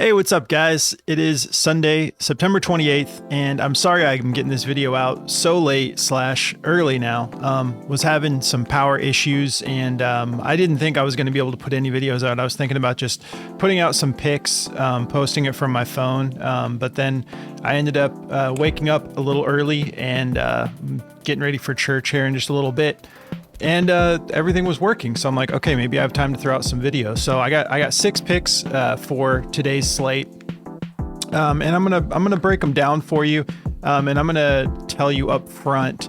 Hey, what's up, guys? It is Sunday, September 28th, and I'm sorry I'm getting this video out so late / early now. Was having some power issues, and I didn't think I was going to be able to put any videos out. I was thinking about just putting out some pics, posting it from my phone, but then I ended up waking up a little early and getting ready for church here in just a little bit. And everything was working, so I'm like, okay, maybe I have time to throw out some videos. So I got 6 picks for today's slate, and I'm gonna break them down for you, and I'm gonna tell you up front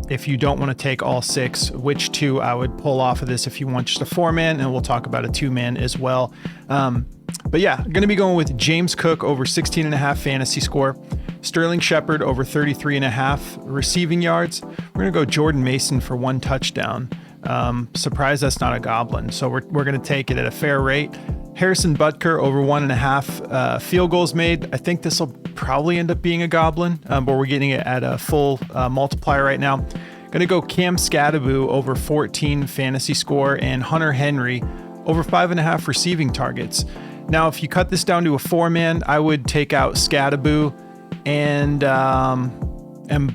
if you don't want to take all 6, which 2 I would pull off of this if you want just a 4-man, and we'll talk about a 2-man as well. But yeah, I'm gonna be going with James Cook over 16.5 fantasy score. Sterling Shepard over 33.5 receiving yards. We're going to go Jordan Mason for 1 touchdown. Surprised that's not a goblin. So we're going to take it at a fair rate. Harrison Butker over 1.5 field goals made. I think this will probably end up being a goblin, but we're getting it at a full multiplier right now. Going to go Cam Skattebo over 14 fantasy score and Hunter Henry over 5.5 receiving targets. Now, if you cut this down to a 4-man, I would take out Skattebo and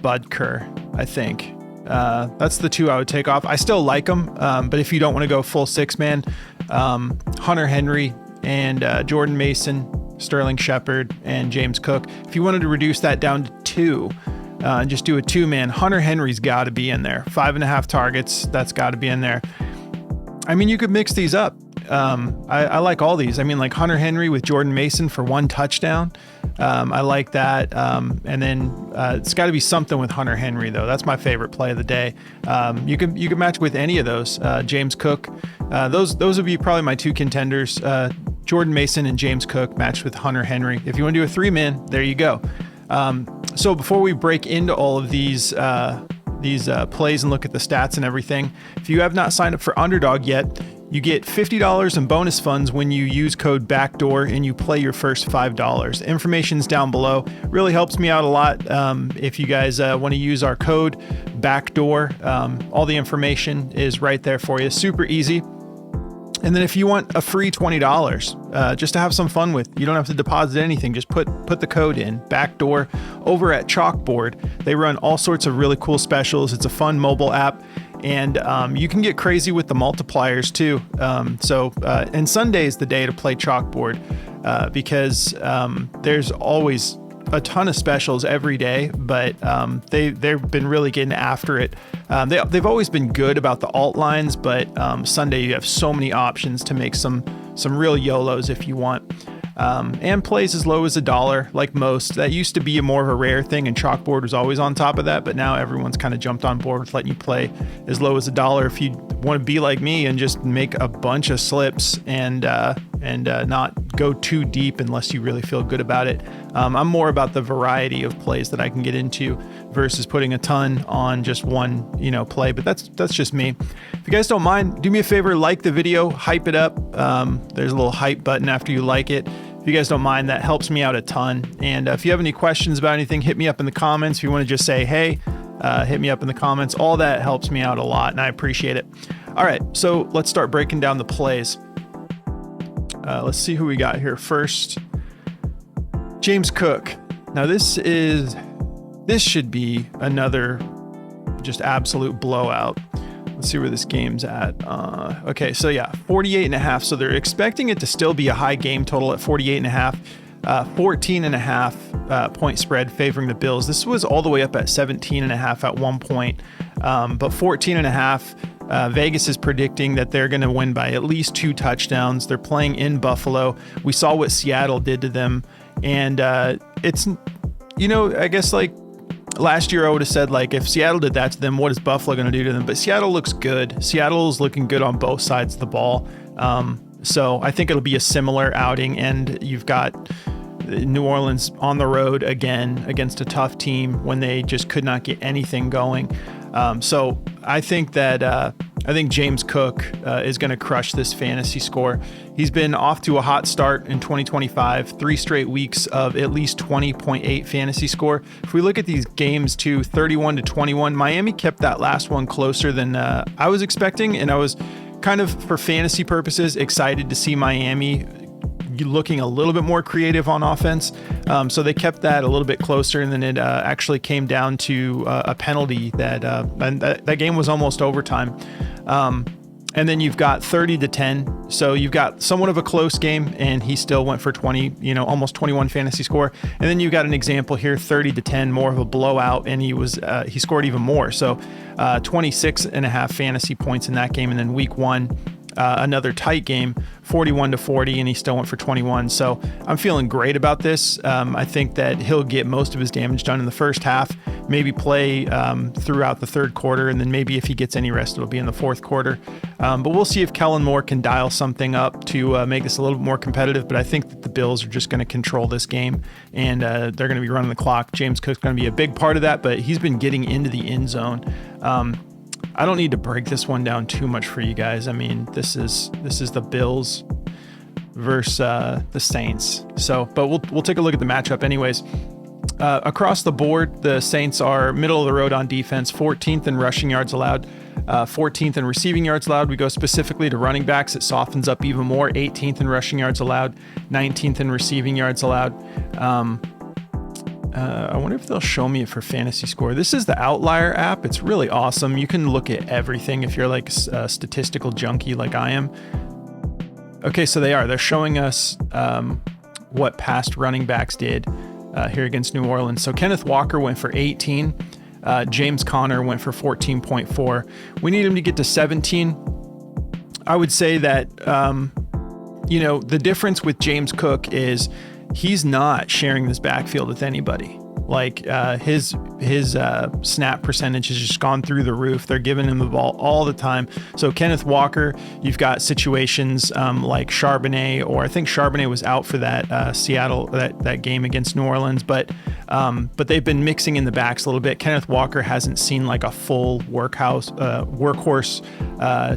Butker, I think. That's the 2 I would take off. I still like them, but if you don't want to go full 6-man, Hunter Henry and Jordan Mason, Sterling Shepard, and James Cook. If you wanted to reduce that down to 2 and just do a 2-man, Hunter Henry's got to be in there. 5.5 targets, that's got to be in there. I mean, you could mix these up. I like all these. I mean, like Hunter Henry with Jordan Mason for 1 touchdown. I like that. And then it's got to be something with Hunter Henry, though. That's my favorite play of the day. You can match with any of those. James Cook. Those would be probably my 2 contenders. Jordan Mason and James Cook matched with Hunter Henry. If you want to do a 3-man, there you go. So before we break into all of these plays and look at the stats and everything, if you have not signed up for Underdog yet, you get $50 in bonus funds when you use code BACKDOOR and you play your first $5. Information's down below. Really helps me out a lot. If you guys want to use our code BACKDOOR, all the information is right there for you. Super easy. And then if you want a free $20 just to have some fun with, you don't have to deposit anything. Just put the code in, Backdoor, over at Chalkboard. They run all sorts of really cool specials. It's a fun mobile app. And you can get crazy with the multipliers too. And Sunday is the day to play Chalkboard because there's always a ton of specials every day, but they've been really getting after it. They've always been good about the alt lines, but Sunday you have so many options to make some real YOLOs if you want. And plays as low as $1, like most. That used to be more of a rare thing, and Chalkboard was always on top of that, but now everyone's kind of jumped on board with letting you play as low as $1 if you want to be like me and just make a bunch of slips and not go too deep unless you really feel good about it. I'm more about the variety of plays that I can get into versus putting a ton on just one, play, but that's just me. If you guys don't mind, do me a favor, like the video, hype it up. There's a little hype button after you like it. If you guys don't mind, that helps me out a ton. And if you have any questions about anything, hit me up in the comments. If you want to just say, hey, hit me up in the comments. All that helps me out a lot, and I appreciate it. All right, so let's start breaking down the plays. Let's see who we got here first. James Cook. Now this should be another just absolute blowout. Let's see where this game's at. Okay, so yeah, 48.5. So they're expecting it to still be a high game total at 48.5. 14.5 point spread favoring the Bills. This was all the way up at 17.5 at one point, but 14.5. Vegas is predicting that they're going to win by at least 2 touchdowns. They're playing in Buffalo. We saw what Seattle did to them, and it's, I guess like last year I would have said, like, if Seattle did that to them, what is Buffalo going to do to them? But Seattle looks good. Seattle's looking good on both sides of the ball. So I think it'll be a similar outing, and you've got New Orleans on the road again against a tough team when they just could not get anything going. So I think that James Cook is going to crush this fantasy score. He's been off to a hot start in 2025, 3 straight weeks of at least 20.8 fantasy score. If we look at these games too, 31-21, Miami kept that last one closer than I was expecting, and I was kind of, for fantasy purposes, excited to see Miami looking a little bit more creative on offense. So they kept that a little bit closer, and then it actually came down to a penalty and that game was almost overtime. And then you've got 30-10. So you've got somewhat of a close game, and he still went for 20, almost 21 fantasy score. And then you've got an example here, 30-10, more of a blowout, and he scored even more. So 26.5 fantasy points in that game. And then week 1, another tight game, 41-40, and he still went for 21. So I'm feeling great about this. I think that he'll get most of his damage done in the first half, maybe play throughout the third quarter, and then maybe if he gets any rest, it'll be in the fourth quarter. But we'll see if Kellen Moore can dial something up to make this a little bit more competitive. But I think that the Bills are just going to control this game, and they're going to be running the clock. James Cook's going to be a big part of that, but he's been getting into the end zone. I don't need to break this one down too much for you guys. I mean, this is the Bills versus the Saints. So, but we'll take a look at the matchup anyways. Across the board, the Saints are middle of the road on defense, 14th in rushing yards allowed, 14th in receiving yards allowed. We go specifically to running backs. It softens up even more, 18th in rushing yards allowed, 19th in receiving yards allowed. I wonder if they'll show me it for fantasy score. This is the Outlier app. It's really awesome. You can look at everything if you're like a statistical junkie like I am. Okay, so they're showing us what past running backs did here against New Orleans. So Kenneth Walker went for 18. James Conner went for 14.4. We need him to get to 17. I would say that, the difference with James Cook is he's not sharing this backfield with anybody. Like his snap percentage has just gone through the roof. They're giving him the ball all the time. So Kenneth Walker, you've got situations like Charbonnet, or I think Charbonnet was out for that Seattle that game against New Orleans, but they've been mixing in the backs a little bit. Kenneth Walker hasn't seen like a full workhorse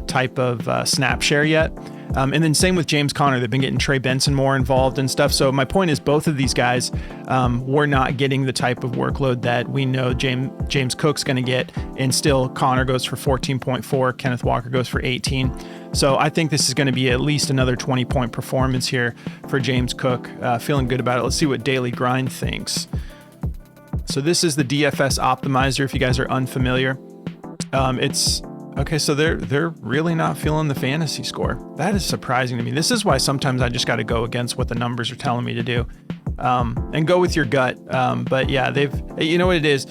type of snap share yet. And then same with James Conner. They've been getting Trey Benson more involved and stuff. So my point is both of these guys were not getting the type of workload that we know James Cook's going to get. And still Conner goes for 14.4. Kenneth Walker goes for 18. So I think this is going to be at least another 20-point performance here for James Cook. Feeling good about it. Let's see what Daily Grind thinks. So this is the DFS optimizer if you guys are unfamiliar. Okay, so they're really not feeling the fantasy score. That is surprising to me. This is why sometimes I just got to go against what the numbers are telling me to do, and go with your gut. But yeah, you know what it is.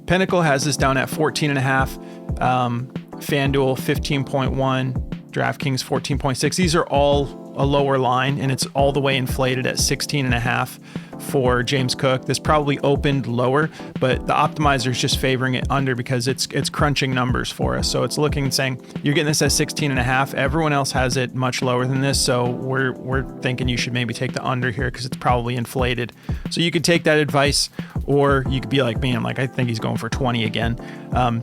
Pinnacle has this down at 14.5, FanDuel 15.1, DraftKings 14.6. These are all a lower line, and it's all the way inflated at 16.5 for James Cook. This probably opened lower, but the optimizer is just favoring it under because it's crunching numbers for us. So it's looking and saying you're getting this at 16.5. Everyone else has it much lower than this, so we're thinking you should maybe take the under here because it's probably inflated. So you could take that advice, or you could be like, man, I think he's going for 20 again.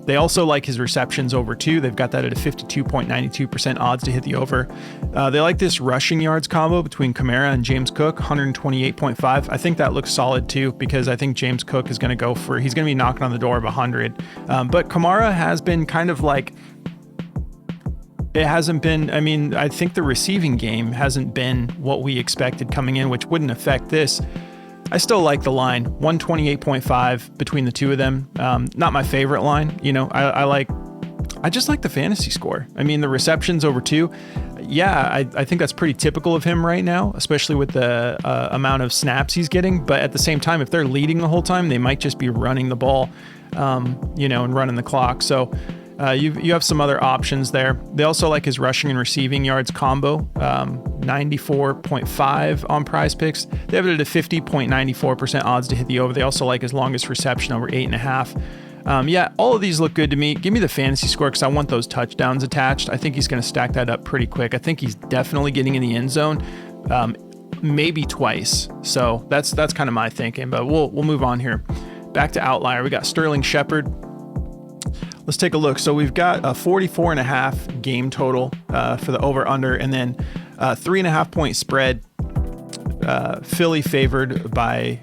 They also like his receptions over 2. They've got that at a 52.92% odds to hit the over. They like this rushing yards combo between Kamara and James Cook, 128.5. I think that looks solid too, because I think James Cook is going to he's going to be knocking on the door of 100. But Kamara has been kind of like, it hasn't been, I think the receiving game hasn't been what we expected coming in, which wouldn't affect this. I still like the line, 128.5 between the two of them. Not my favorite line. I just like the fantasy score. The receptions over 2. Yeah, I think that's pretty typical of him right now, especially with the amount of snaps he's getting. But at the same time, if they're leading the whole time, they might just be running the ball, and running the clock. So you have some other options there. They also like his rushing and receiving yards combo, 94.5 on Prizepicks. They have it at a 50.94% odds to hit the over. They also like his longest reception over 8.5. Yeah, all of these look good to me. Give me the fantasy score because I want those touchdowns attached. I think he's going to stack that up pretty quick. I think he's definitely getting in the end zone, maybe twice. So that's kind of my thinking, but we'll move on here. Back to Outlier. We got Sterling Shepard. Let's take a look. So we've got a 44.5 game total for the over-under, and then 3.5 point spread. Philly favored by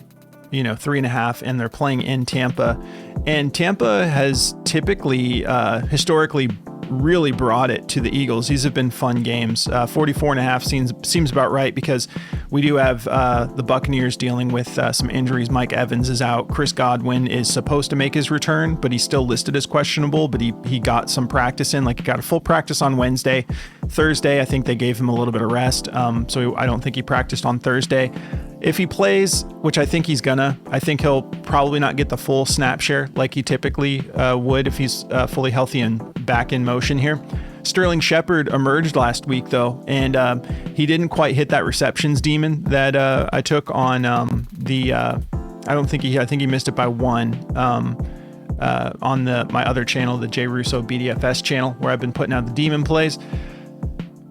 3.5, and they're playing in Tampa. And Tampa has typically, historically, really brought it to the Eagles. These have been fun games. 44.5 seems about right because We do have the Buccaneers dealing with some injuries. Mike Evans is out. Chris Godwin is supposed to make his return, but he's still listed as questionable, but he got some practice in. Like, he got a full practice on Wednesday. Thursday, I think they gave him a little bit of rest, so I don't think he practiced on Thursday. If he plays, which I think he's gonna, I think he'll probably not get the full snap share like he typically would if he's fully healthy and back in motion here. Sterling Shepard emerged last week, though, and he didn't quite hit that receptions demon that I took on I think he missed it by one on my other channel, the J Russo BDFS channel, where I've been putting out the demon plays.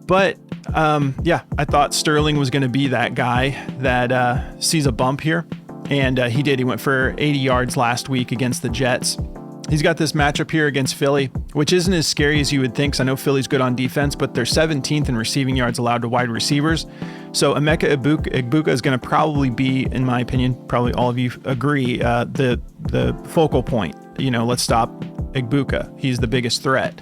But I thought Sterling was going to be that guy that sees a bump here, and he did. He went for 80 yards last week against the Jets. He's got this matchup here against Philly, which isn't as scary as you would think. So I know Philly's good on defense, but they're 17th in receiving yards allowed to wide receivers. So Emeka Egbuka is going to probably be, in my opinion, probably all of you agree, the focal point. Let's stop Egbuka. He's the biggest threat.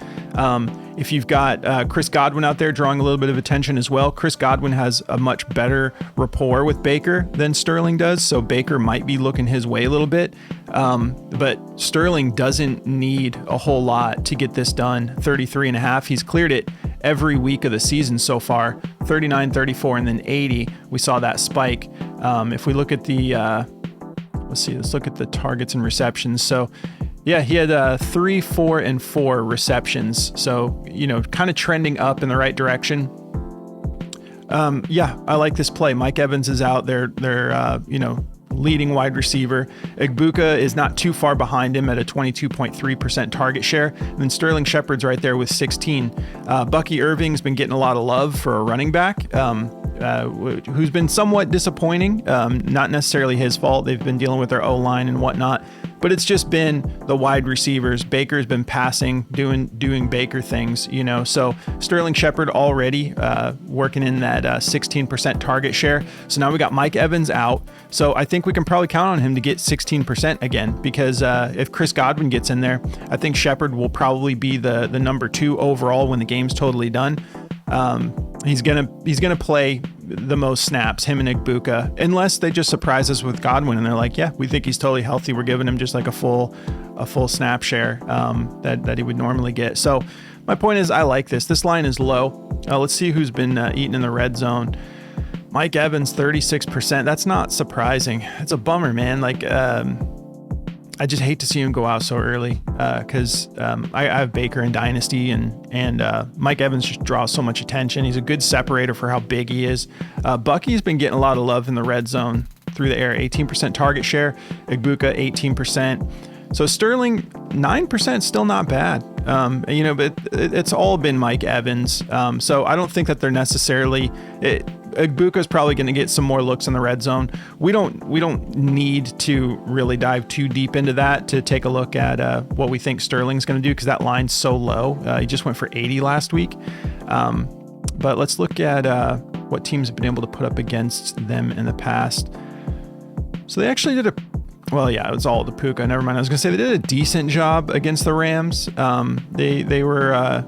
If you've got Chris Godwin out there drawing a little bit of attention as well, Chris Godwin has a much better rapport with Baker than Sterling does, so Baker might be looking his way a little bit. But Sterling doesn't need a whole lot to get this done. 33.5. He's cleared it every week of the season so far. 39, 34, and then 80. We saw that spike. If we look at the let's look at the targets and receptions. So yeah, he had 3, 4, and 4 receptions. So, kind of trending up in the right direction. I like this play. Mike Evans is out there. They're leading wide receiver. Egbuka is not too far behind him at a 22.3% target share. And then Sterling Shepard's right there with 16. Bucky Irving's been getting a lot of love for a running back, who's been somewhat disappointing. Not necessarily his fault. They've been dealing with their O-line and whatnot. But it's just been the wide receivers. Baker's been passing, doing Baker things, So Sterling Shepard already working in that 16% target share. So now we got Mike Evans out. So I think we can probably count on him to get 16% again, because if Chris Godwin gets in there, I think Shepard will probably be the number 2 overall when the game's totally done. He's gonna play the most snaps, him and Egbuka, unless they just surprise us with Godwin and they're like, yeah, we think he's totally healthy. We're giving him just like a full snap share that he would normally get. So my point is, I like this. This line is low. Let's see who's been eating in the red zone. Mike Evans, 36%. That's not surprising. It's a bummer, man. Like, I just hate to see him go out so early because I have Baker in Dynasty, and Mike Evans just draws so much attention. He's a good separator for how big he is. Bucky's been getting a lot of love in the red zone through the air, 18% target share. Egbuka, 18%. So Sterling, 9%, still not bad. But it's all been Mike Evans. So I don't think that they're necessarily... Egbuka's probably going to get some more looks in the red zone. We don't need to really dive too deep into that to take a look at what we think Sterling's going to do, because that line's so low. He just went for 80 last week. But let's look at what teams have been able to put up against them in the past. So they actually did it was all the Puka. Never mind. I was going to say they did a decent job against the Rams. They were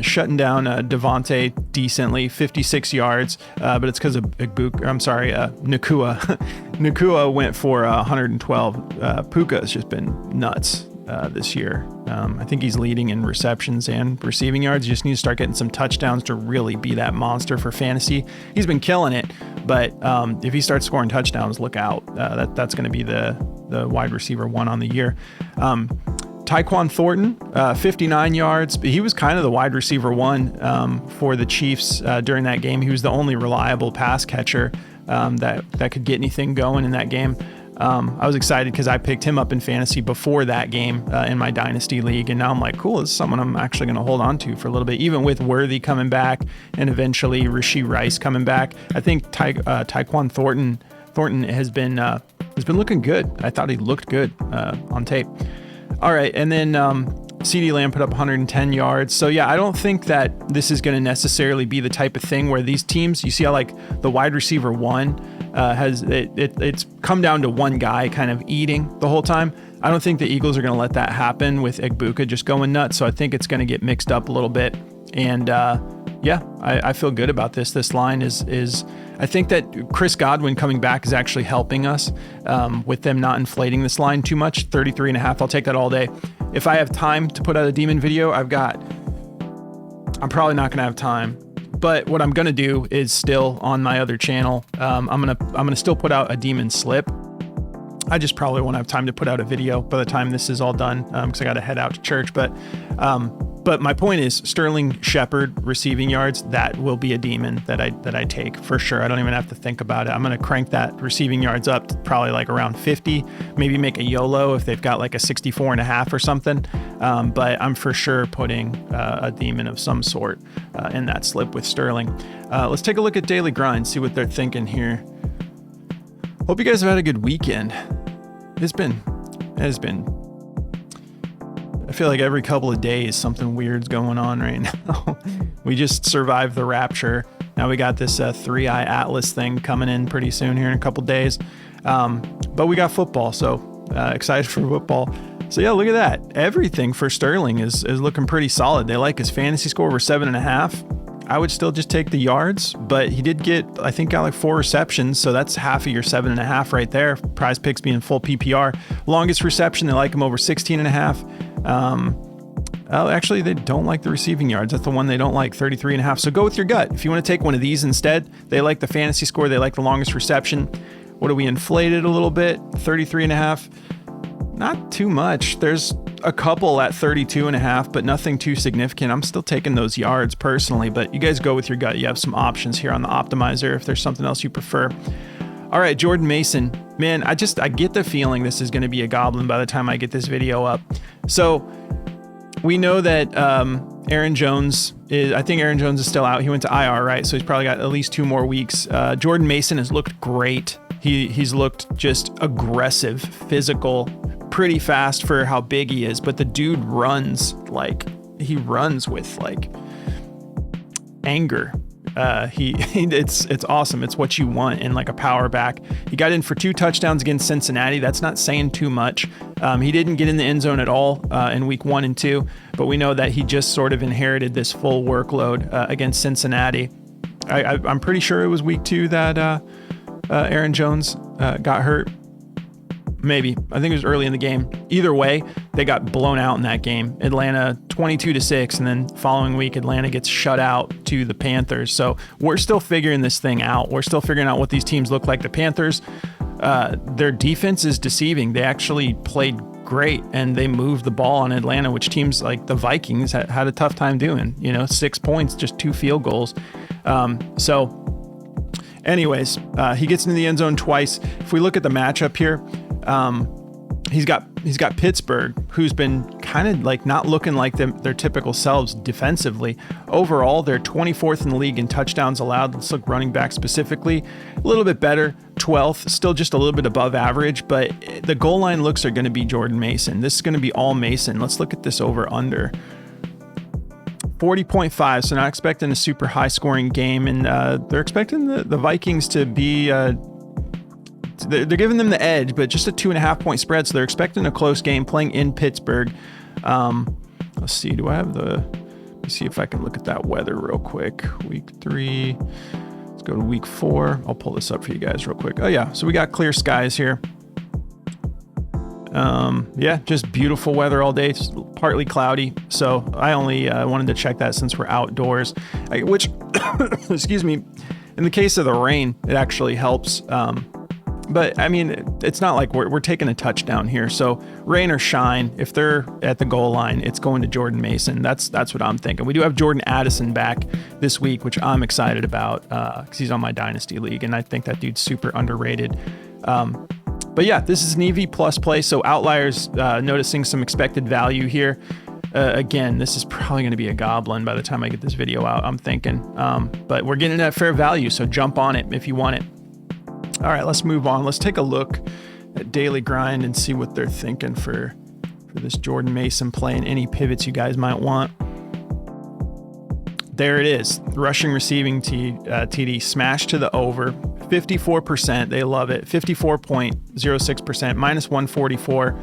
shutting down Devontae decently, 56 yards, but it's because of Nakua. Nakua went for 112. Puka has just been nuts this year. I think he's leading in receptions and receiving yards. You just need to start getting some touchdowns to really be that monster for fantasy. He's been killing it, but if he starts scoring touchdowns, look out. That's going to be the wide receiver 1 on the year. Tyquan Thornton, 59 yards. He was kind of the wide receiver 1 for the Chiefs during that game. He was the only reliable pass catcher that could get anything going in that game. I was excited because I picked him up in fantasy before that game in my Dynasty League, and now I'm like, cool, this is someone I'm actually going to hold on to for a little bit, even with Worthy coming back and eventually Rashee Rice coming back. I think Tyquan Thornton has been looking good. I thought he looked good on tape. All right, and then CeeDee Lamb put up 110 yards. So yeah, I don't think that this is going to necessarily be the type of thing where these teams, you see how like the wide receiver 1 it's come down to one guy kind of eating the whole time. I don't think the Eagles are going to let that happen with Egbuka just going nuts. So I think it's going to get mixed up a little bit. And yeah, I feel good about this. This line is I think that Chris Godwin coming back is actually helping us with them not inflating this line too much. 33.5, I'll take that all day. If I have time to put out a demon video, I'm probably not gonna have time. But what I'm gonna do is still on my other channel, I'm gonna still put out a demon slip. I just probably won't have time to put out a video by the time this is all done, because I got to head out to church. But my point is, Sterling Shepard receiving yards, that will be a demon that I take for sure. I don't even have to think about it. I'm going to crank that receiving yards up to probably like around 50, maybe make a YOLO if they've got like a 64.5 or something. But I'm for sure putting a demon of some sort in that slip with Sterling. Let's take a look at Daily Grind, see what they're thinking here. Hope you guys have had a good weekend. It has been. I feel like every couple of days something weird's going on right now. We just survived the rapture. Now we got this 3-eye Atlas thing coming in pretty soon here in a couple days. But we got football, so excited for football. So yeah, look at that. Everything for Sterling is looking pretty solid. They like his fantasy score over 7.5. I would still just take the yards, but he did get, I think, got like 4 receptions, so that's half of your 7.5 right there. Prizepicks being full PPR. Longest reception, they like him over 16.5. Actually, they don't like the receiving yards. That's the one they don't like, 33.5. So go with your gut. If you want to take one of these instead, they like the fantasy score, they like the longest reception. What do we inflated a little bit? 33.5. Not too much. There's a couple at 32.5, but nothing too significant. I'm still taking those yards personally, but you guys go with your gut. You have some options here on the optimizer if there's something else you prefer. All right, Jordan Mason. Man, I get the feeling this is going to be a goblin by the time I get this video up. So we know that Aaron Jones is still out. He went to IR, right? So he's probably got at least 2 more weeks. Jordan Mason has looked great. He's looked just aggressive, physical, pretty fast for how big he is, but the dude runs with like anger. It's awesome. It's what you want in like a power back. He got in for 2 touchdowns against Cincinnati. That's not saying too much. He didn't get in the end zone at all in week 1 and 2, but we know that he just sort of inherited this full workload against Cincinnati. I'm pretty sure it was week 2 that Aaron Jones got hurt. Maybe. I think it was early in the game. Either way, they got blown out in that game. Atlanta 22-6, and then following week, Atlanta gets shut out to the Panthers. So we're still figuring this thing out. We're still figuring out what these teams look like. The Panthers, their defense is deceiving. They actually played great, and they moved the ball on Atlanta, which teams like the Vikings had a tough time doing. 6 points, just 2 field goals. Anyways, he gets into the end zone twice. If we look at the matchup here, he's got Pittsburgh, who's been kind of like not looking like their typical selves defensively. Overall, they're 24th in the league in touchdowns allowed. Let's look running back specifically. A little bit better, 12th, still just a little bit above average, but the goal line looks are going to be Jordan Mason. This is going to be all Mason. Let's look at this over under. 40.5, so not expecting a super high scoring game, and they're expecting the Vikings to be they're giving them the edge, but just a 2.5 point spread, so they're expecting a close game playing in Pittsburgh. Let's see, let me see if I can look at that weather real quick. Week 3, let's go to week 4. I'll pull this up for you guys real quick. Oh yeah, so we got clear skies here. Yeah, just beautiful weather all day. It's partly cloudy, so I only wanted to check that since we're outdoors, which excuse me, in the case of the rain, it actually helps. But I mean, it's not like we're taking a touchdown here. So rain or shine, if they're at the goal line, it's going to Jordan Mason. That's what I'm thinking. We do have Jordan Addison back this week, which I'm excited about because he's on my Dynasty League, and I think that dude's super underrated. But yeah, this is an EV plus play. So Outlier's noticing some expected value here. Again, this is probably going to be a goblin by the time I get this video out, I'm thinking. But we're getting at fair value, so jump on it if you want it. All right, let's move on. Let's take a look at Daily Grind and see what they're thinking for this Jordan Mason play and any pivots you guys might want. There it is. Rushing, receiving TD smashed to the over. 54%. They love it. 54.06%. Minus 144.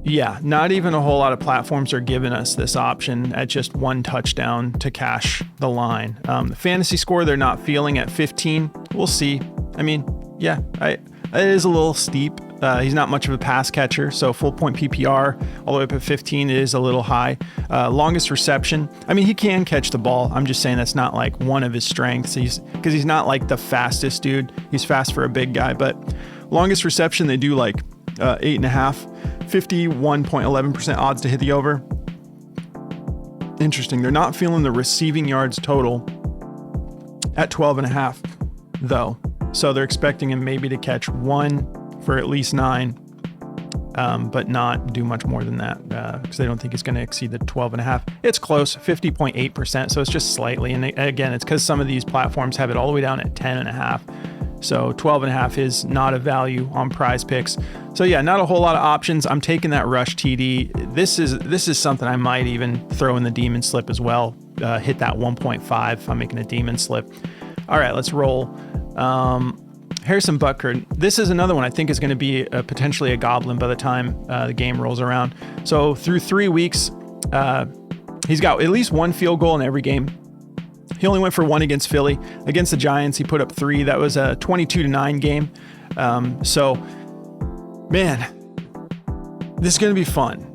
Yeah, not even a whole lot of platforms are giving us this option at just 1 touchdown to cash the line. The fantasy score they're not feeling at 15. We'll see. I mean, yeah, it is a little steep. He's not much of a pass catcher, so full point PPR all the way up at 15 is a little high. Longest reception, I mean, he can catch the ball. I'm just saying that's not like one of his strengths. Because he's not like the fastest dude. He's fast for a big guy, but longest reception, they do like 8.5, 51.11% odds to hit the over. Interesting. They're not feeling the receiving yards total at 12.5 though. So they're expecting him maybe to catch 1 for at least 9, but not do much more than that because they don't think he's going to exceed the 12.5. It's close, 50.8%. So it's just slightly. And again, it's because some of these platforms have it all the way down at 10.5. So 12.5 is not a value on Prizepicks. So yeah, not a whole lot of options. I'm taking that Rush TD. This is something I might even throw in the demon slip as well. Hit that 1.5 if I'm making a demon slip. All right, let's roll. Harrison Butker. This is another one I think is going to be potentially a goblin by the time the game rolls around. So through 3 weeks, he's got at least 1 field goal in every game. He only went for 1 against Philly. Against the Giants, he put up 3. That was a 22-9 game. So, man, this is going to be fun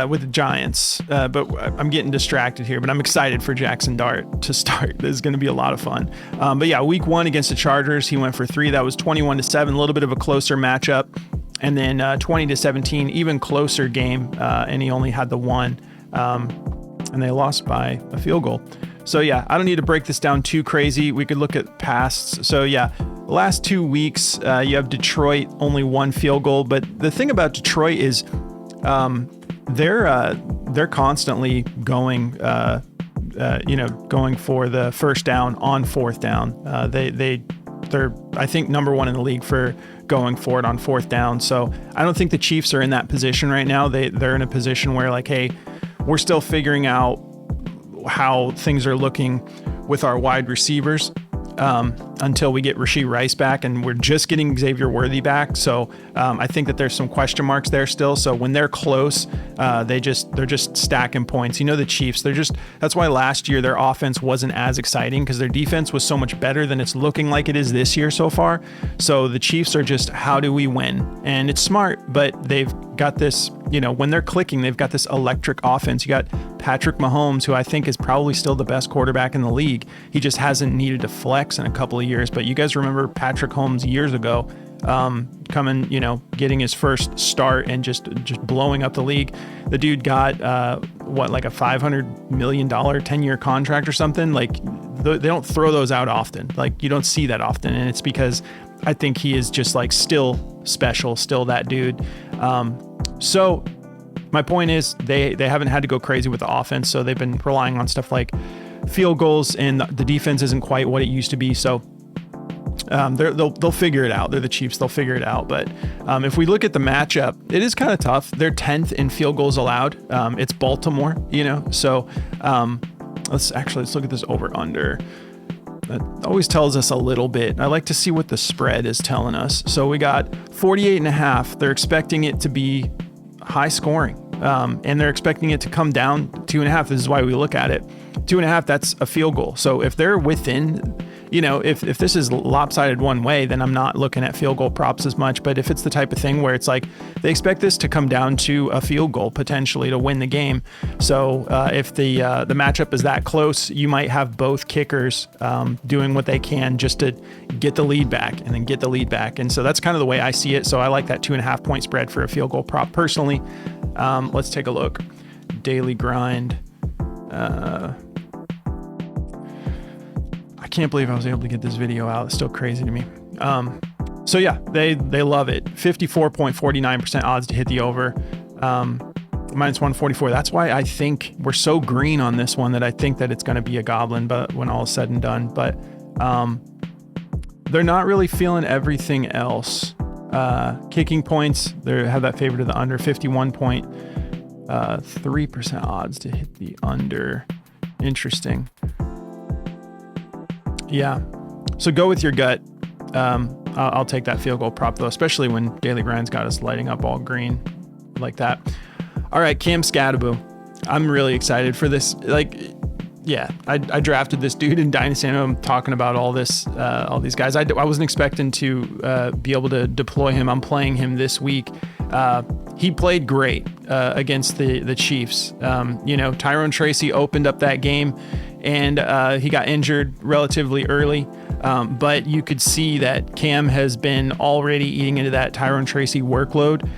with the Giants. But I'm getting distracted here. But I'm excited for Jackson Dart to start. This is going to be a lot of fun. But yeah, week 1 against the Chargers, he went for 3. That was 21-7, a little bit of a closer matchup. And then 20-17, even closer game. And he only had the 1. And they lost by a field goal. So yeah, I don't need to break this down too crazy. We could look at pasts. So yeah, last 2 weeks, you have Detroit, only 1 field goal. But the thing about Detroit is they're constantly going, going for the first down on 4th down. They're I think number 1 in the league for going for it on 4th down. So I don't think the Chiefs are in that position right now. They're in a position where like, hey, we're still figuring out how things are looking with our wide receivers until we get Rashee Rice back, and we're just getting Xavier Worthy back. So I think that there's some question marks there still. So when they're close, they're just stacking points. You know, the Chiefs, that's why last year their offense wasn't as exciting because their defense was so much better than it's looking like it is this year so far. So the Chiefs are just, how do we win? And it's smart, but they've got this, when they're clicking, they've got this electric offense. You got Patrick Mahomes, who I think is probably still the best quarterback in the league. He just hasn't needed to flex in a couple of years. But you guys remember Patrick Mahomes years ago coming, getting his first start and just blowing up the league. The dude got like a $500 million 10-year contract or something. Like they don't throw those out often. Like you don't see that often, and it's because I think he is just like still special, still that dude. So my point is they haven't had to go crazy with the offense, so they've been relying on stuff like field goals, and the defense isn't quite what it used to be. So they'll figure it out. They're the Chiefs. They'll figure it out. But if we look at the matchup, it is kind of tough. They're 10th in field goals allowed. It's Baltimore, So let's look at this over under. That always tells us a little bit. I like to see what the spread is telling us. So we got 48.5. They're expecting it to be high scoring. And they're expecting it to come down 2.5. This is why we look at it. 2.5, that's a field goal. So if they're within, if this is lopsided one way, then I'm not looking at field goal props as much. But if it's the type of thing where it's like they expect this to come down to a field goal potentially to win the game. So if the matchup is that close, you might have both kickers doing what they can just to get the lead back and then get the lead back. And so that's kind of the way I see it. So I like that 2.5 point spread for a field goal prop personally. Let's take a look. Daily grind. I can't believe I was able to get this video out. It's still crazy to me. So yeah, they love it. 54.49% odds to hit the over. Minus 144. That's why I think we're so green on this one that I think that it's going to be a goblin, but when all is said and done. But they're not really feeling everything else. Kicking points, they have that favor to the under. 51.3% odds to hit the under. Interesting. Yeah. So go with your gut. I'll take that field goal prop though, especially when Daily Grind's got us lighting up all green. like that. All right, Cam Skattebo. I'm really excited for this. I drafted this dude in Dynasty. I know I'm talking about all these guys. I wasn't expecting to be able to deploy him. I'm playing him this week. He played great against the Chiefs. Tyrone Tracy opened up that game, and he got injured relatively early. But you could see that Cam has been already eating into that Tyrone Tracy workload.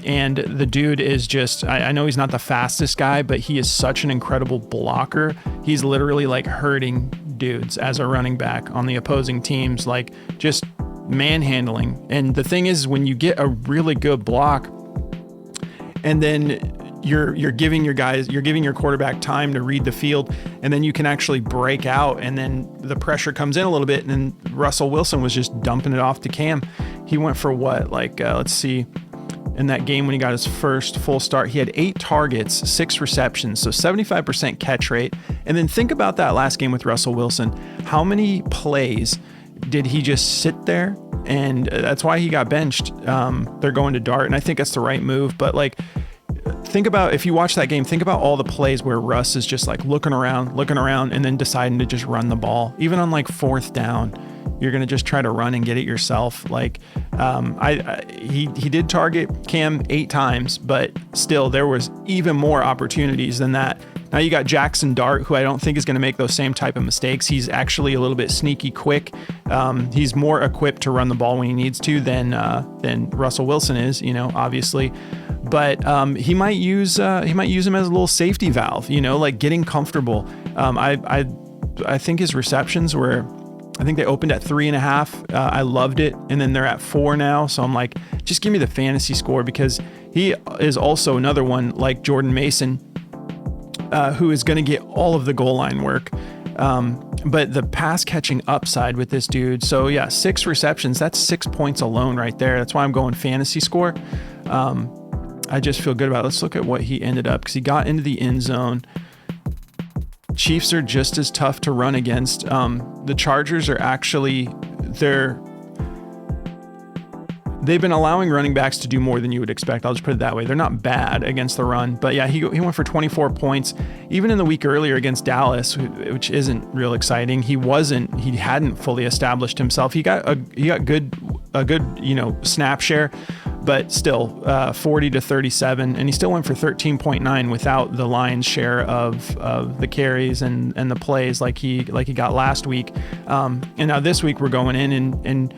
And the dude is just, I know he's not the fastest guy, but he is such an incredible blocker. He's literally like hurting dudes as a running back on the opposing teams, like just manhandling. And the thing is, when you get a really good block and then you're giving your quarterback time to read the field, and then you can actually break out, and then the pressure comes in a little bit, and then Russell Wilson was just dumping it off to Cam. He went for what? Let's see. In that game when he got his first full start, he had 8 targets, 6 receptions, so 75% catch rate. And then think about that last game with Russell Wilson. How many plays did he just sit there? And that's why he got benched. They're going to Dart, and I think that's the right move. But think about, if you watch that game, think about all the plays where Russ is just looking around, and then deciding to just run the ball. Even on 4th down, you're going to just try to run and get it yourself. He did target Cam 8 times, but still there was even more opportunities than that. Now you got Jackson Dart, who I don't think is going to make those same type of mistakes. He's actually a little bit sneaky quick. He's more equipped to run the ball when he needs to than Russell Wilson is, obviously. But he might use him as a little safety valve, getting comfortable. I think his receptions were, I think they opened at 3.5. I loved it. And then they're at 4 now. So I'm like, just give me the fantasy score, because he is also another one like Jordan Mason, who is going to get all of the goal line work. But the pass catching upside with this dude. So yeah, 6 receptions, that's 6 points alone right there. That's why I'm going fantasy score. I just feel good about it. Let's look at what he ended up, because he got into the end zone. Chiefs are just as tough to run against. The Chargers are actually, they've been allowing running backs to do more than you would expect. I'll just put it that way. They're not bad against the run, but yeah, he went for 24 points. Even in the week earlier against Dallas, which isn't real exciting, he hadn't fully established himself. He got a good snap share, but still 40-37, and he still went for 13.9 without the lion's share of the carries and the plays like he got last week. And now this week we're going in and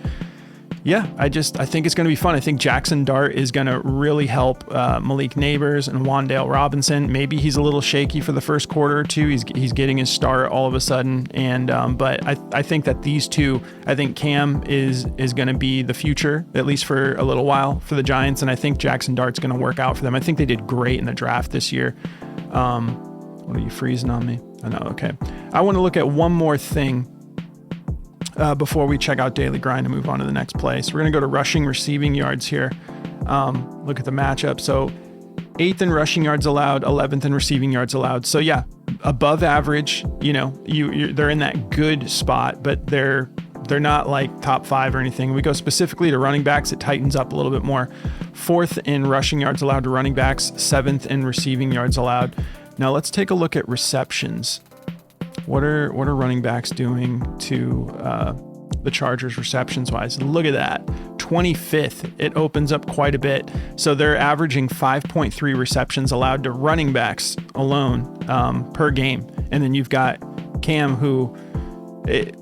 yeah, I think it's going to be fun. I think Jackson Dart is going to really help Malik Neighbors and Wan'Dale Robinson. Maybe he's a little shaky for the first quarter or two. He's getting his start all of a sudden, and but I think that these two, I think Cam is going to be the future, at least for a little while, for the Giants, and I think Jackson Dart's going to work out for them. I think they did great in the draft this year. What are you freezing on me? Oh, no, okay. I want to look at one more thing before we check out Daily Grind and move on to the next play. So we're going to go to rushing receiving yards here. Look at the matchup. So 8th in rushing yards allowed, 11th in receiving yards allowed. So yeah, above average, they're in that good spot, but they're not like top 5 or anything. We go specifically to running backs, it tightens up a little bit more. 4th in rushing yards allowed to running backs, 7th in receiving yards allowed. Now let's take a look at receptions. What are running backs doing to the Chargers receptions wise? Look at that, 25th. It opens up quite a bit. So they're averaging 5.3 receptions allowed to running backs alone per game. And then you've got Cam, who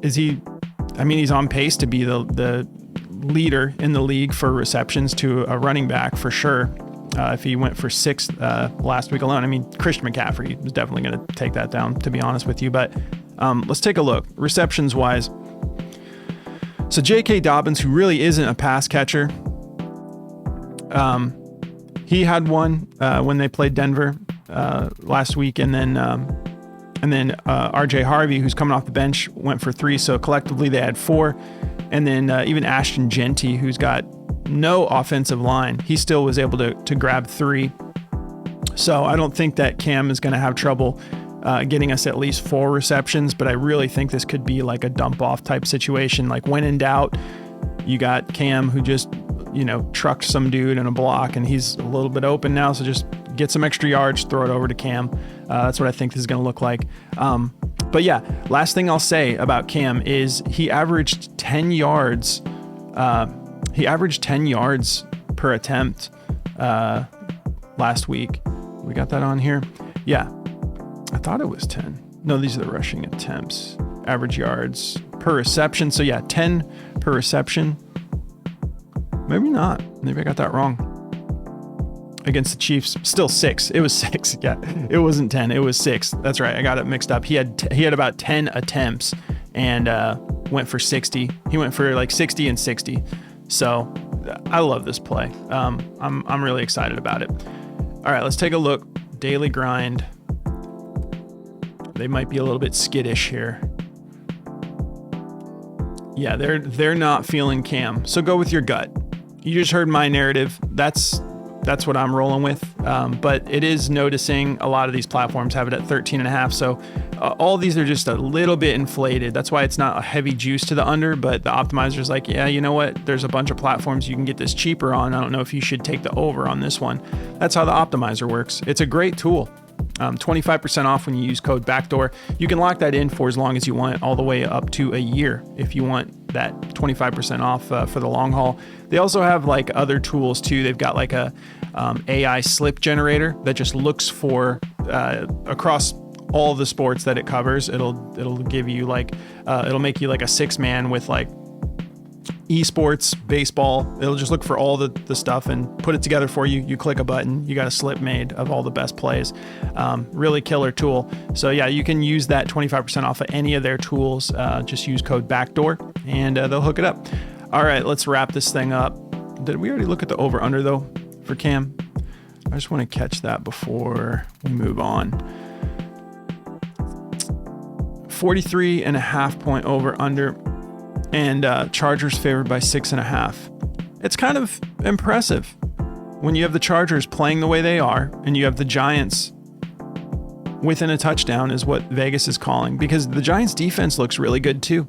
he's on pace to be the leader in the league for receptions to a running back for sure. If he went for 6th last week alone. Christian McCaffrey was definitely going to take that down, to be honest with you. But let's take a look. Receptions wise. So J.K. Dobbins, who really isn't a pass catcher, he had one when they played Denver last week. And then R.J. Harvey, who's coming off the bench, went for 3. So collectively they had 4. And then even Ashton Genty, who's got no offensive line, he still was able to grab 3. So I don't think that Cam is going to have trouble getting us at least 4 receptions, but I really think this could be like a dump off type situation. Like when in doubt, you got Cam, who just trucked some dude in a block, and he's a little bit open now. So just get some extra yards, throw it over to Cam. That's what I think this is going to look like. But yeah, last thing I'll say about Cam is he averaged 10 yards. He averaged 10 yards per attempt last week. We got that on here. Yeah, I thought it was 10. No, these are the rushing attempts. Average yards per reception. So yeah, 10 per reception. Maybe not. Maybe I got that wrong. Against the Chiefs, still 6. It was 6. Yeah, it wasn't 10. It was 6. That's right. I got it mixed up. He had about 10 attempts and went for 60. He went for like 60 and 60. So I love this play. I'm really excited about it. All right, let's take a look. Daily grind. They might be a little bit skittish here. Yeah, they're not feeling Cam. So go with your gut. You just heard my narrative. That's what I'm rolling with. But it is noticing a lot of these platforms have it at 13.5. So all these are just a little bit inflated. That's why it's not a heavy juice to the under, but the optimizer's like, yeah, you know what? There's a bunch of platforms you can get this cheaper on. I don't know if you should take the over on this one. That's how the optimizer works. It's a great tool. 25% off when you use code BACKDOOR. You can lock that in for as long as you want, all the way up to a year if you want that 25% off for the long haul. They also have like other tools too. They've got like a AI slip generator that just looks for across all the sports that it covers. It'll give you like it'll make you like a 6-man with like esports, baseball. It'll just look for all the stuff and put it together for you. You click a button, you got a slip made of all the best plays. Really killer tool. So yeah, you can use that 25% off of any of their tools. Just use code BACKDOOR and they'll hook it up. All right, let's wrap this thing up. Did we already look at the over under though for Cam? I just want to catch that before we move on. 43.5 point over under. And Chargers favored by 6.5. It's kind of impressive when you have the Chargers playing the way they are and you have the Giants within a touchdown is what Vegas is calling, because the Giants defense looks really good too.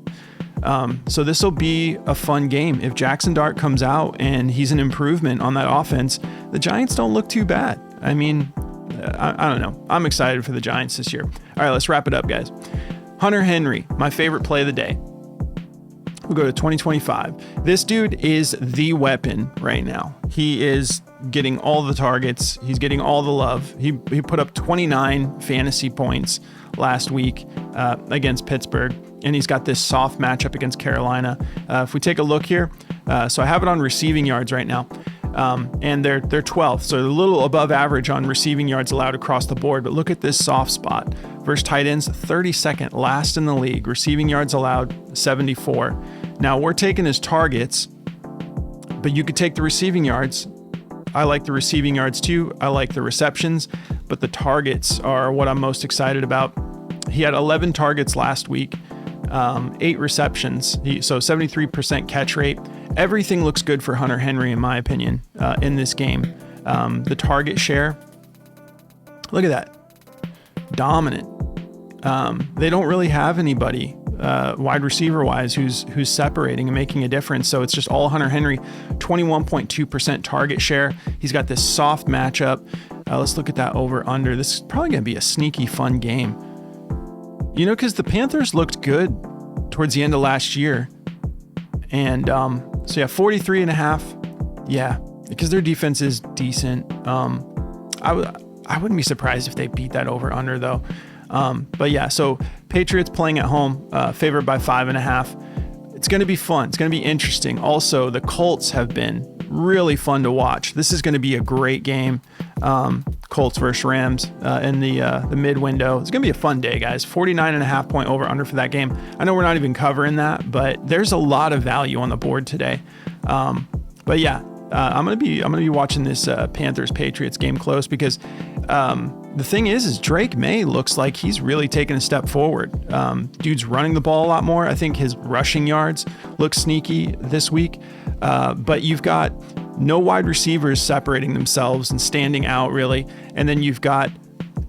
So this will be a fun game. If Jackson Dart comes out and he's an improvement on that offense, the Giants don't look too bad. I mean, I don't know. I'm excited for the Giants this year. All right, let's wrap it up, guys. Hunter Henry, my favorite play of the day. We'll go to 2025. This dude is the weapon right now. He is getting all the targets. He's getting all the love. He put up 29 fantasy points last week against Pittsburgh, and he's got this soft matchup against Carolina. If we take a look here, so I have it on receiving yards right now. And they're 12th, so they're a little above average on receiving yards allowed across the board. But look at this soft spot. Versus tight ends, 32nd, last in the league. Receiving yards allowed, 74. Now we're taking his targets, but you could take the receiving yards. I like the receiving yards too. I like the receptions, but the targets are what I'm most excited about. He had 11 targets last week, 8 receptions, so 73% catch rate. Everything looks good for Hunter Henry, in my opinion, in this game. The target share, look at that, dominant. They don't really have anybody wide receiver wise who's separating and making a difference. So it's just all Hunter Henry. 21.2% target share. He's got this soft matchup. Let's look at that over under. This is probably going to be a sneaky fun game. You know, because the Panthers looked good towards the end of last year. And so yeah, 43.5. Yeah, because their defense is decent. I wouldn't be surprised if they beat that over under though. But yeah, so Patriots playing at home, favored by 5.5. It's going to be fun. It's going to be interesting. Also, the Colts have been really fun to watch. This is going to be a great game. Colts versus Rams in the mid window. It's going to be a fun day, guys. 49.5 point over under for that game. I know we're not even covering that, but there's a lot of value on the board today. But yeah, I'm gonna be watching this Panthers Patriots game close because the thing is Drake May looks like he's really taken a step forward. Dude's running the ball a lot more. I think his rushing yards look sneaky this week. But you've got no wide receivers separating themselves and standing out really, and then you've got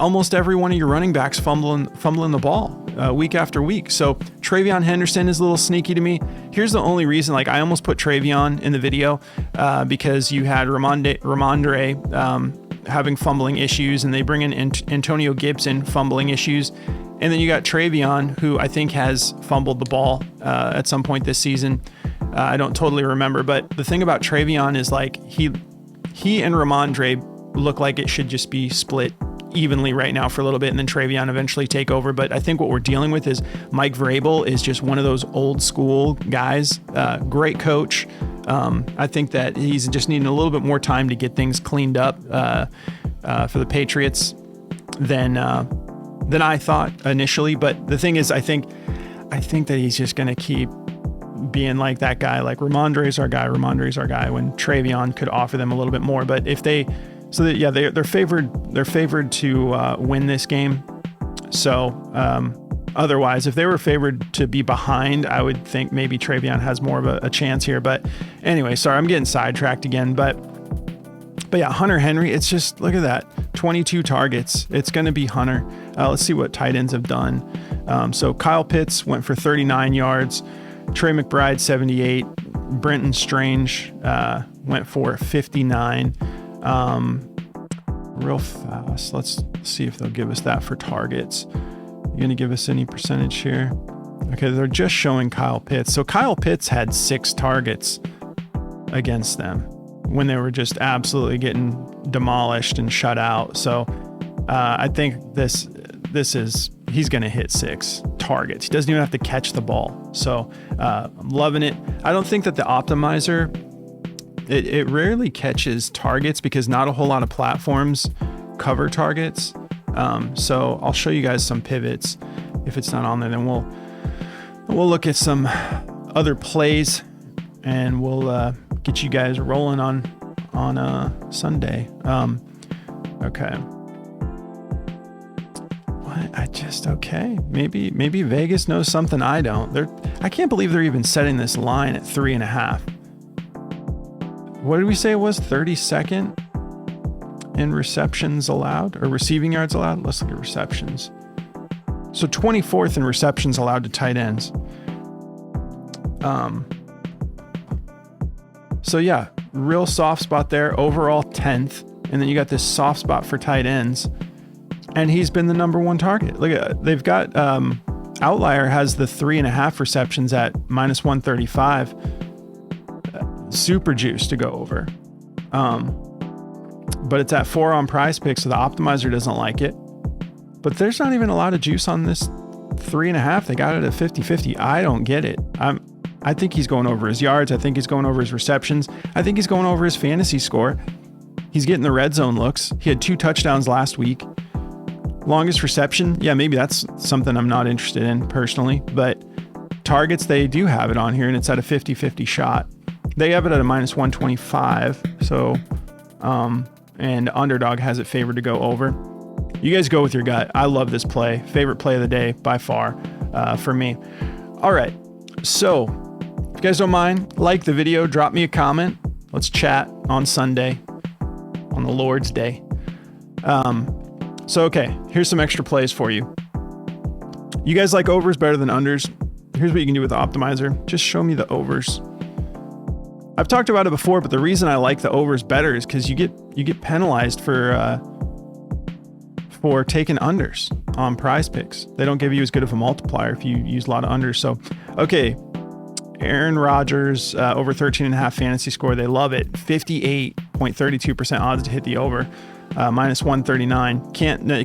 almost every one of your running backs fumbling the ball. week after week. So Travion Henderson is a little sneaky to me. Here's the only reason, like I almost put Travion in the video because you had Ramondre having fumbling issues, and they bring in Antonio Gibson fumbling issues. And then you got Travion, who I think has fumbled the ball at some point this season. I don't totally remember, but the thing about Travion is like he and Ramondre look like it should just be split evenly right now for a little bit, and then Travion eventually take over. But I think what we're dealing with is Mike Vrabel is just one of those old school guys. Great coach. I think that he's just needing a little bit more time to get things cleaned up for the Patriots than I thought initially. But the thing is, I think that he's just going to keep being like that guy, like Ramondre's our guy, when Travion could offer them a little bit more. But if they're favored to win this game. So otherwise, if they were favored to be behind, I would think maybe Travion has more of a chance here. But anyway, sorry, I'm getting sidetracked again. But yeah, Hunter Henry, it's just, look at that, 22 targets. It's going to be Hunter. Let's see what tight ends have done. So Kyle Pitts went for 39 yards. Trey McBride, 78. Brenton Strange went for 59. Real fast, let's see if they'll give us that for targets. You going to give us any percentage here? Okay, they're just showing Kyle Pitts. So Kyle Pitts had 6 targets against them when they were just absolutely getting demolished and shut out. So I think this is, he's going to hit 6 targets. He doesn't even have to catch the ball. So I'm loving it. I don't think that the optimizer, it rarely catches targets because not a whole lot of platforms cover targets. So I'll show you guys some pivots. If it's not on there, then we'll look at some other plays, and we'll get you guys rolling on Sunday. Okay. Okay. Maybe Vegas knows something I don't. I can't believe they're even setting this line at 3.5. What did we say it was? 32nd in receptions allowed, or receiving yards allowed? Let's look at receptions. So 24th in receptions allowed to tight ends. So yeah, real soft spot there. Overall 10th. And then you got this soft spot for tight ends. And he's been the number 1 target. Look at, they've got, Outlier has the 3.5 receptions at -135. Super juice to go over. But it's at 4 on Prizepicks, so the optimizer doesn't like it. But there's not even a lot of juice on this 3.5. They got it at 50-50. I don't get it. I think he's going over his yards. I think he's going over his receptions. I think he's going over his fantasy score. He's getting the red zone looks. He had 2 touchdowns last week. Longest reception, yeah, maybe that's something I'm not interested in personally. But targets, they do have it on here, and it's at a 50-50 shot. They have it at a -125. So, and Underdog has it favored to go over. You guys go with your gut. I love this play. Favorite play of the day by far for me. All right. So if you guys don't mind, like the video, drop me a comment. Let's chat on Sunday, on the Lord's Day. Okay, here's some extra plays for you. You guys like overs better than unders? Here's what you can do with the optimizer. Just show me the overs. I've talked about it before, but the reason I like the overs better is because you get penalized for taking unders on Prizepicks. They don't give you as good of a multiplier if you use a lot of unders. So, okay, Aaron Rodgers over 13.5 fantasy score. They love it. 58.32% odds to hit the over. -139.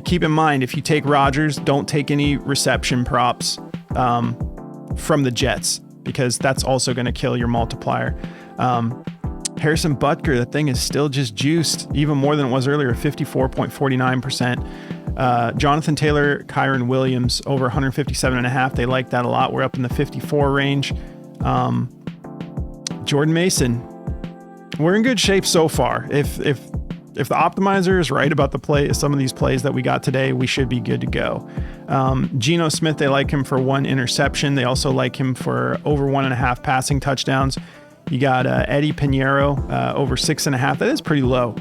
Keep in mind, if you take Rodgers, don't take any reception props from the Jets, because that's also going to kill your multiplier. Harrison Butker, that thing is still just juiced, even more than it was earlier, 54.49%. Jonathan Taylor, Kyron Williams, over 157.5. They like that a lot. We're up in the 54 range. Jordan Mason, we're in good shape so far. If the optimizer is right about some of these plays that we got today, we should be good to go. Geno Smith, they like him for 1 interception. They also like him for over 1.5 passing touchdowns. You got Eddie Pinheiro over 6.5. That is pretty low.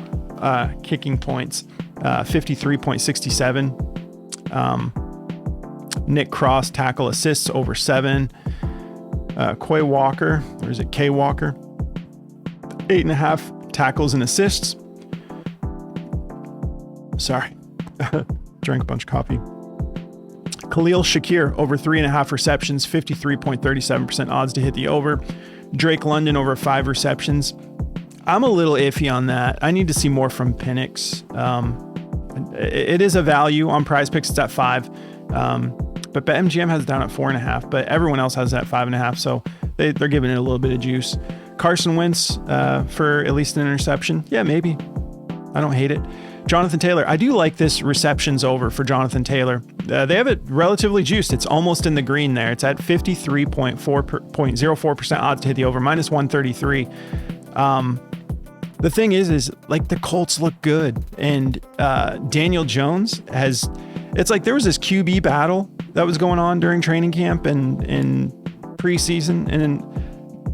Kicking points, 53.67. Nick Cross, tackle assists over 7. Quay Walker, or is it K Walker? 8.5 tackles and assists. Sorry. Drank a bunch of coffee. Khalil Shakir, over 3.5 receptions, 53.37% odds to hit the over. Drake London, over 5 receptions. I'm a little iffy on that. I need to see more from Penix. It is a value on Prizepicks. It's at 5. But BetMGM has it down at 4.5, but everyone else has it at 5.5. So they're giving it a little bit of juice. Carson Wentz for at least an interception. Yeah, maybe. I don't hate it. Jonathan Taylor. I do like this receptions over for Jonathan Taylor. They have it relatively juiced. It's almost in the green there. It's at 53.04% odds to hit the over, minus 133. The thing is like the Colts look good, and Daniel Jones it's like there was this QB battle that was going on during training camp and in preseason, and then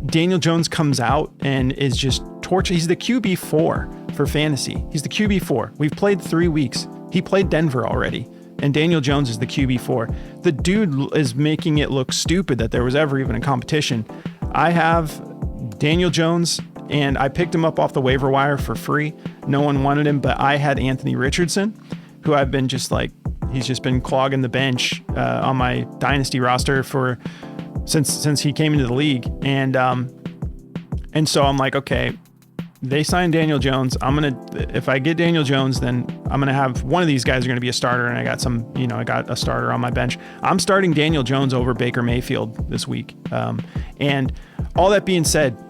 Daniel Jones comes out and is just torture. He's the QB4 for fantasy. He's the QB4. We've played 3 weeks. He played Denver already, and Daniel Jones is the QB4. The dude is making it look stupid that there was ever even a competition. I have Daniel Jones, and I picked him up off the waiver wire for free. No one wanted him, but I had Anthony Richardson, who I've been just like, he's just been clogging the bench on my dynasty roster since he came into the league. And so I'm like, okay, they signed Daniel Jones. If I get Daniel Jones, then I'm going to have one of these guys are going to be a starter. And I got I got a starter on my bench. I'm starting Daniel Jones over Baker Mayfield this week. And all that being said,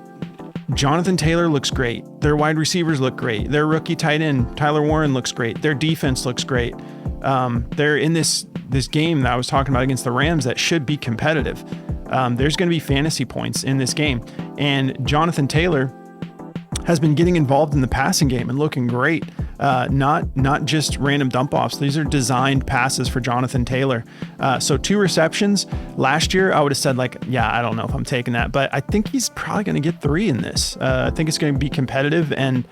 Jonathan Taylor looks great. Their wide receivers look great. Their rookie tight end, Tyler Warren, looks great. Their defense looks great. They're in this game that I was talking about against the Rams that should be competitive. There's going to be fantasy points in this game. And Jonathan Taylor has been getting involved in the passing game and looking great. Not just random dump offs. These are designed passes for Jonathan Taylor. So 2 receptions. Last year, I would have said like, yeah, I don't know if I'm taking that, but I think he's probably going to get 3 in this. I think it's going to be competitive. And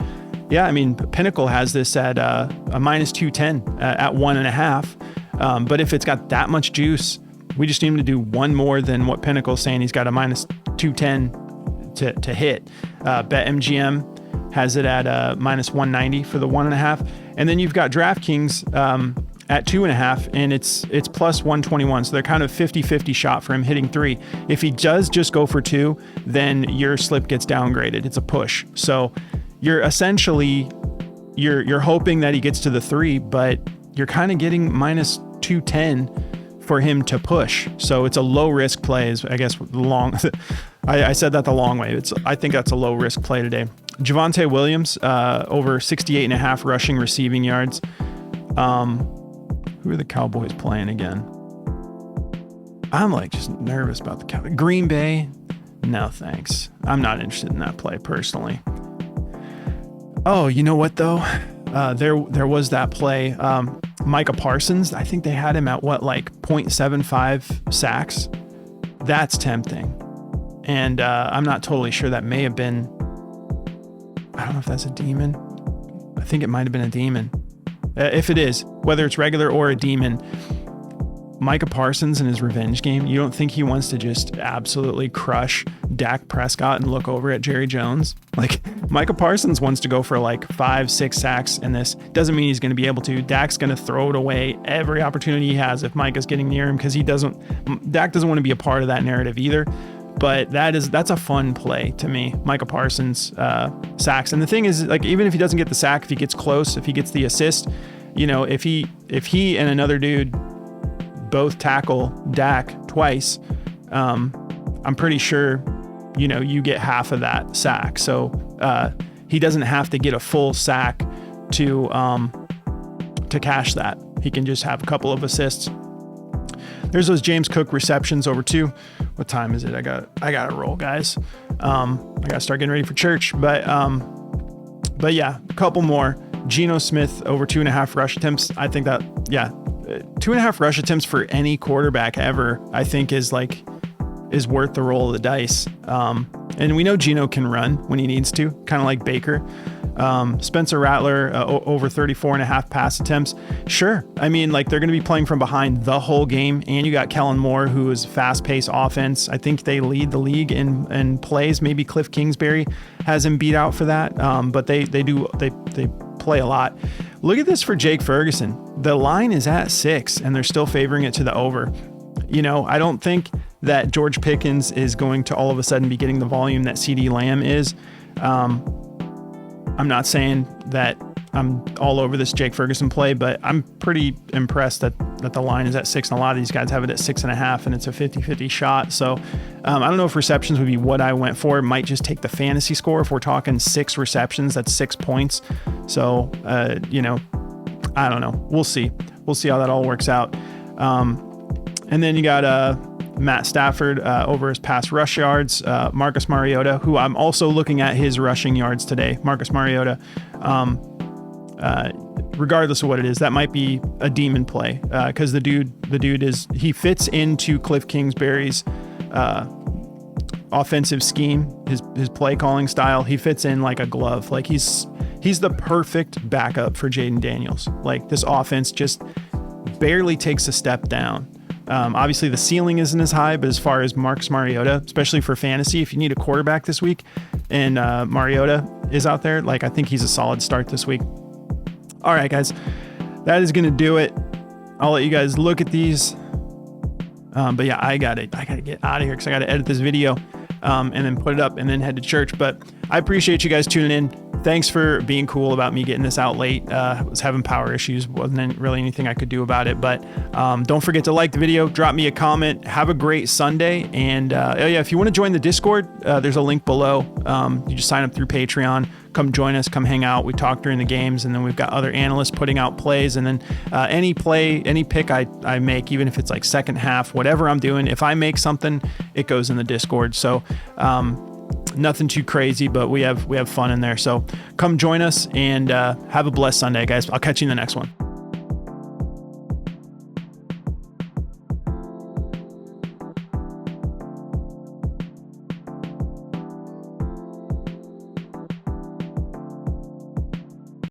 yeah, I mean, Pinnacle has this at a minus 210 at 1.5. But if it's got that much juice, we just need him to do one more than what Pinnacle's saying. He's got a minus 210 to hit. BetMGM has it at minus 190 for the 1.5. And then you've got DraftKings at 2.5, and it's plus 121. So they're kind of 50-50 shot for him hitting 3. If he does just go for 2, then your slip gets downgraded. It's a push. So you're essentially you're hoping that he gets to the 3, but you're kind of getting minus 210 for him to push. So it's a low risk play, is I guess the long. I said that the long way. I think that's a low risk play today. Javonte Williams, over 68.5 rushing receiving yards. Who are the Cowboys playing again? I'm like just nervous about the Cowboys. Green Bay. No, thanks. I'm not interested in that play personally. Oh, you know what though? There was that play. Micah Parsons, I think they had him at what, like 0.75 sacks. That's tempting. And I'm not totally sure. That may have been, I don't know if that's a demon. I think it might have been a demon. If it is, whether it's regular or a demon, Micah Parsons in his revenge game, you don't think he wants to just absolutely crush Dak Prescott and look over at Jerry Jones? Like, Micah Parsons wants to go for like 5-6 sacks in this. Doesn't mean he's going to be able to. Dak's going to throw it away every opportunity he has if Micah's getting near him, because Dak doesn't want to be a part of that narrative either. But that's a fun play to me. Micah Parsons sacks. And the thing is, like, even if he doesn't get the sack, if he gets close, if he gets the assist, you know, if he and another dude both tackle Dak twice, I'm pretty sure, you know, you get half of that sack. So he doesn't have to get a full sack to cash that. He can just have a couple of assists. There's those James Cook receptions over 2. What time is it? I gotta roll, guys. I gotta start getting ready for church. But yeah, a couple more. Geno Smith over 2.5 rush attempts. I think that, yeah, 2.5 rush attempts for any quarterback ever, I think is worth the roll of the dice. And we know Geno can run when he needs to, kind of like Baker. Spencer Rattler, over 34.5 pass attempts. Sure. I mean, like, they're going to be playing from behind the whole game. And you got Kellen Moore, who is fast-paced offense. I think they lead the league in plays. Maybe Cliff Kingsbury has him beat out for that. But they play a lot. Look at this for Jake Ferguson. The line is at 6, and they're still favoring it to the over. You know, I don't think that George Pickens is going to all of a sudden be getting the volume that CeeDee Lamb is. I'm not saying that I'm all over this Jake Ferguson play, but I'm pretty impressed that the line is at 6, and a lot of these guys have it at 6.5, and it's a 50-50 shot. So I don't know if receptions would be what I went for. It might just take the fantasy score. If we're talking 6 receptions, that's 6 points. So, you know, I don't know. We'll see. We'll see how that all works out. And then you got Matt Stafford over his pass rush yards. Marcus Mariota, who I'm also looking at his rushing yards today. Marcus Mariota, regardless of what it is, that might be a demon play because the dude he fits into Cliff Kingsbury's offensive scheme, his play calling style. He fits in like a glove. Like he's the perfect backup for Jaden Daniels. Like, this offense just barely takes a step down. Obviously the ceiling isn't as high, but as far as Marcus Mariota, especially for fantasy, if you need a quarterback this week and Mariota is out there, like, I think he's a solid start this week. All right, guys, that is going to do it. I'll let you guys look at these. But yeah, I gotta get out of here because I gotta edit this video and then put it up and then head to church. But I appreciate you guys tuning in. Thanks for being cool about me getting this out late. I was having power issues. Wasn't really anything I could do about it. But don't forget to like the video, drop me a comment. Have a great Sunday. And oh yeah, if you want to join the Discord, there's a link below. You just sign up through Patreon. Come join us, come hang out. We talk during the games, and then we've got other analysts putting out plays. And then any pick I make, even if it's like second half, whatever I'm doing, if I make something, it goes in the Discord. So nothing too crazy, but we have fun in there. So come join us and have a blessed Sunday, guys. I'll catch you in the next one.